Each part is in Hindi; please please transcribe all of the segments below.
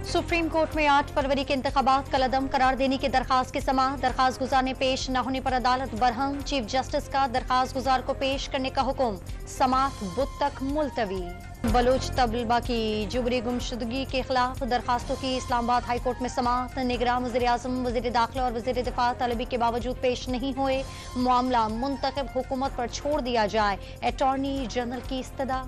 सुप्रीम कोर्ट में 8 फरवरी के इंतखाबात कलअदम करार देने की दरखास्त की समाअत। दरखास्त गुजार ने पेश न होने पर अदालत बरहम। चीफ जस्टिस का दरखास्त गुजार को पेश करने का हुक्म। समाअत बुध तक मुलतवी। बलोच तलबा की जुबरी गुमशुदगी के खिलाफ दरखास्तों की इस्लामाबाद हाई कोर्ट में समाअत। निगरान वज़ीर आज़म, वज़ीर दाखिला और वज़ीर दिफा तलबी के बावजूद पेश नहीं हुए। मामला मुंतखब हुकूमत पर छोड़ दिया जाए, अटॉर्नी जनरल की इस्तदा।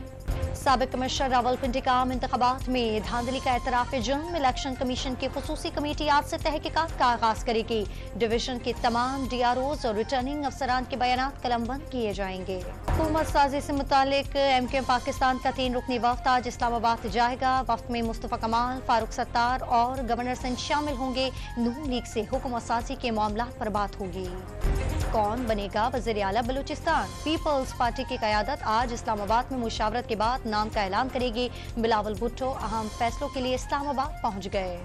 साबिक कमिश्नर रावलपिंडी का आम इंतखाबात में धांधली का एतराफ जुर्म। इलेक्शन कमीशन की खुसूसी कमेटी आज से तहकीकात का आगाज करेगी। डिवीजन के तमाम DROs और रिटर्निंग अफसरान के बयानात कलमबंद किए जाएंगे। हुकूमत साजी से मुतालिक MKM पाकिस्तान का 3 रुकनी वफ्द आज इस्लामाबाद जाएगा। वफ्द में मुस्तफा कमाल, फारूक सत्तार और गवर्नर सिंध शामिल होंगे। नून लीग से हुकूमत साजी के मामला पर बात होगी। कौन बनेगा वज़ीर आला बलूचिस्तान? पीपल्स पार्टी की क़यादत आज इस्लामाबाद में मुशावरत के बाद नाम का ऐलान करेगी। बिलावल भुट्टो अहम फैसलों के लिए इस्लामाबाद पहुंच गए।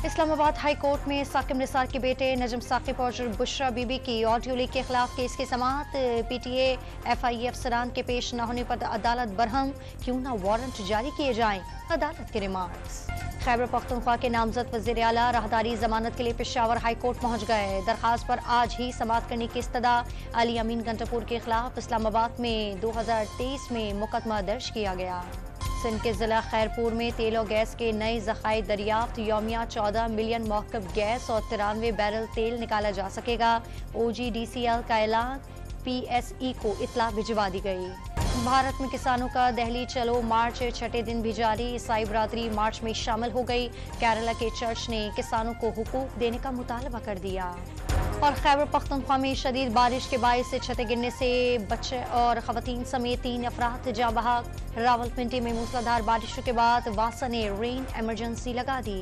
इस्लामाबाद हाई कोर्ट में साकिब निसार के बेटे नजम साकिब और बुशरा बीबी की ऑडियो लीक के खिलाफ केस की समाअत। PTA FIA अफसरान के पेश न होने पर अदालत बरहम। क्यों ना वारंट जारी किए जाएं, अदालत के रिमार्क्स। खैबर पख्तूनख्वा के नामजद वज़ीर आला राहदारी जमानत के लिए पेशावर हाई कोर्ट पहुंच गए। दरखास्त पर आज ही समाअत करने की इस्तदा। अली अमीन गंटापुर के खिलाफ इस्लामाबाद में 2023 में मुकदमा दर्ज किया गया। सिंध के जिला खैरपुर में तेल और गैस के नए ज़खायर दरियाफ्त। यौमिया 14 मिलियन मौक़िफ़ गैस और 93 बैरल तेल निकाला जा सकेगा। OGDCL का ऐलान। PSE को इतला भिजवा दी गई। भारत में किसानों का दहली चलो मार्च 6ठे दिन भी जारी। ईसाई बरादरी मार्च में शामिल हो गई। केरला के चर्च ने किसानों को हुकूक देने का मुतालबा कर दिया। और खैबर पख्तूनख्वा में शदीद बारिश के बायस छतें गिरने से बच्चे और खवातीन समेत 3 अफराद जाँ बहक। रावलपिंडी में मूसलाधार बारिशों के बाद वासा ने रेन इमरजेंसी लगा दी।